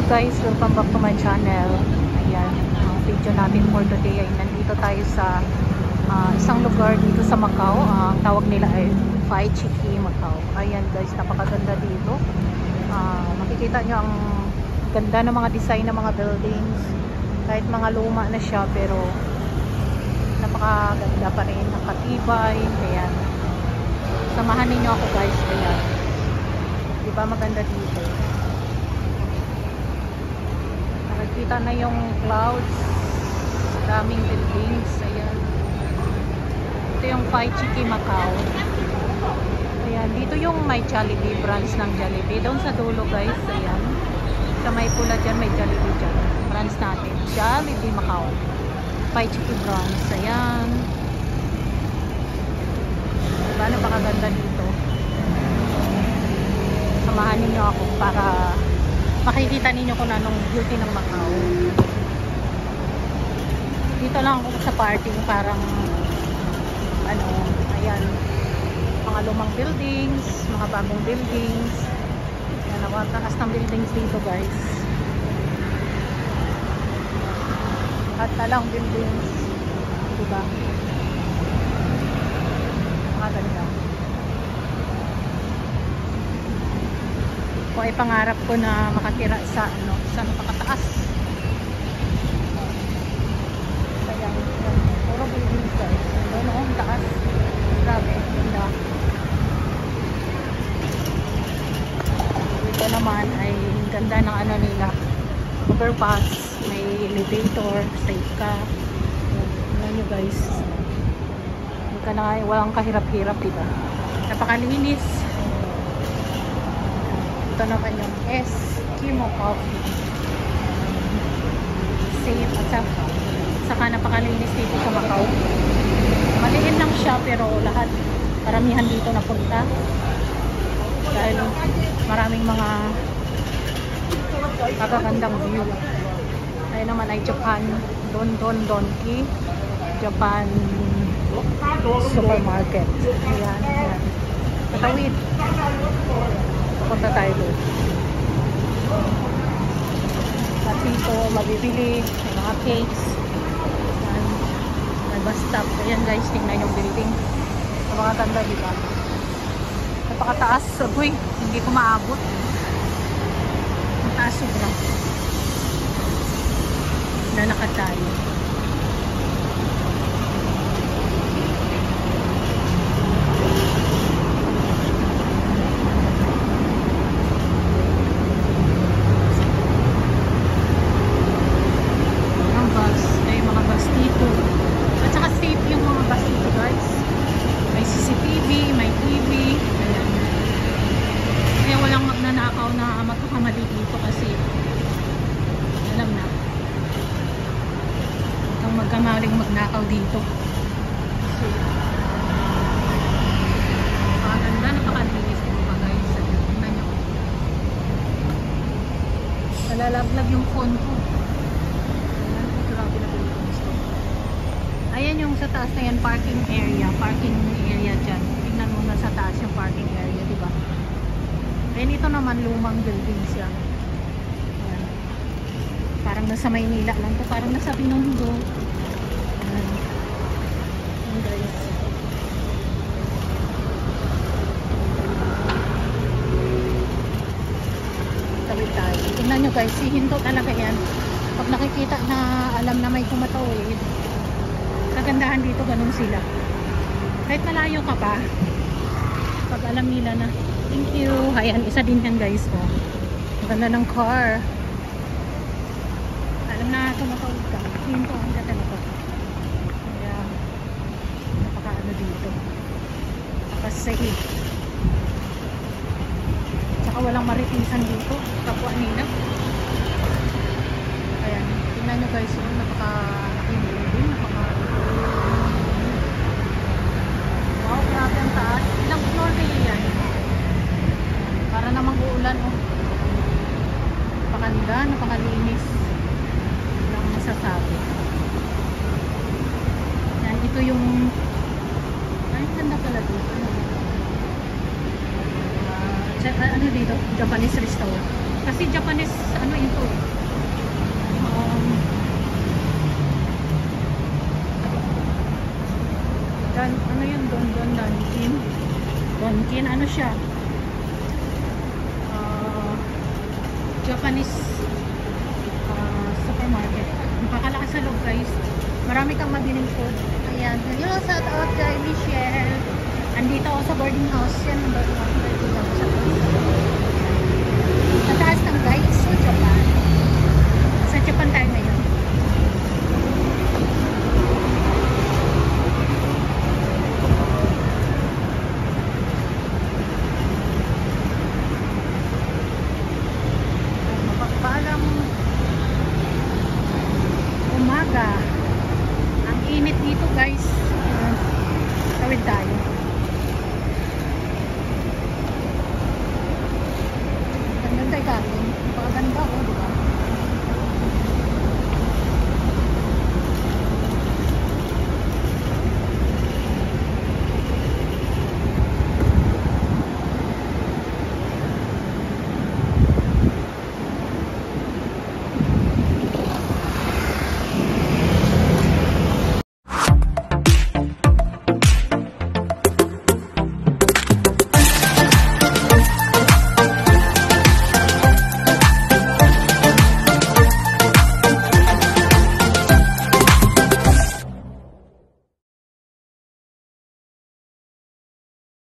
guys, welcome back to my channel. Ayan, ang video natin for today ay nandito tayo sa isang lugar dito sa Macau. Ang tawag nila ay Fai Chiqui Macau. Ayan guys, napakaganda dito. Makikita nyo ang ganda ng mga design ng mga buildings. Kahit mga luma na siya, pero napakaganda pa rin, nakatibay. Ayan, samahan ninyo ako guys. Ayan, diba maganda dito? Nakikita na yung clouds, daming buildings. Ayan, ito yung Fai Chiqui Macau. Ayan, dito yung may Jollibee, branch ng Jollibee doon sa dulo guys. Ayan, sa may pula dyan, may Jollibee dyan, branch natin, Jollibee Macau, Fai Chiqui branch. Ayan, diba napakaganda dito? Samahan ninyo ako para makikita ninyo kung anong beauty ng Macau. Dito lang ako sa parking, parang ano, ayan, mga lumang buildings, mga bagong buildings. Ayan, napakataas ng buildings dito guys. At talang buildings, diba? Makaganda. O ay pangarap ko na makatira sa ano, sa napakataas. Kaya puro buildings guys. Doon ang taas. Grabe, ganda. Ito naman ay ganda ng ano nila, overpass, may elevator, safe ka. Tingnan nyo guys. Hindi ka na, walang kahirap-hirap, diba? Napakalinis. Ito naman yung Eskimo Coffee. Safe at saka napakalinis dito sa Macau. Maliit lang siya pero lahat, paramihan dito napunta. Dahil maraming mga magagandang view. Ayun naman ay Japan Donki Japan Supermarket. Ayan, ayan. Patawid. Punta tayo doon. At dito mabibili may mga cakes. Ayan, may bus stop. Ayan guys, tingnan yung building. Napakaganda, diba? Napakataas. Uy, hindi ko maabot. Mataas sobra. Lalakad tayo. Na magkakamali dito kasi alam na itong magkamaling magnakaw dito. So maganda, napakalinis ko pa guys. Tingnan nyo, nalalaglag yung phone ko. Ayan, grabe na buildings to. Ayan yung sa taas na yan, parking area dyan. Tingnan mo na sa taas yung parking area, diba? Then ito naman lumang building siya. Ayan. Parang nasa Maynila lang to, parang nasa Binondo. Ayan. Ayan guys. Tawid tayo. Tingnan nyo guys, hihinto talaga yan. Pag nakikita na alam na may kumatawid, kagandahan dito, ganun sila. Kahit malayo ka pa, pag alam nila na thank you. Ayan, isa din yan guys. Oh. Ang ganda ng car. Alam na tumatawid ka. Hinto ang ganda na to. Kaya napaka-ano dito. Napaka-safe. Tsaka walang maritisan dito. Kapwa nila. Ayan. Tingnan nyo guys. Oh, napaka-laking building. Wow, grabe ang taas. Ilang floor kayo yan? Para namang uulan, oh. Napakaganda, napakalinis. Walang masasabi. Yan, ito yung ay, ganda pala dito. Ano dito? Japanese restaurant. Kasi Japanese, ano ito, um, ano yun doon, Dunkin, ano siya, Japanese supermarket. Napakalakas sa loob guys. Marami kang mabiling food. Ayan. Hello, shout out kay Michelle. Andito ako sa boarding house. Yan, boarding house. Dito ako sa sa taas ng guys. So, Japan. Sa Japan tayo ngayon. Mapagpalang umaga. Ang init dito guys. Tawid tayo. Ang ganda galing. Napakaganda ko, diba?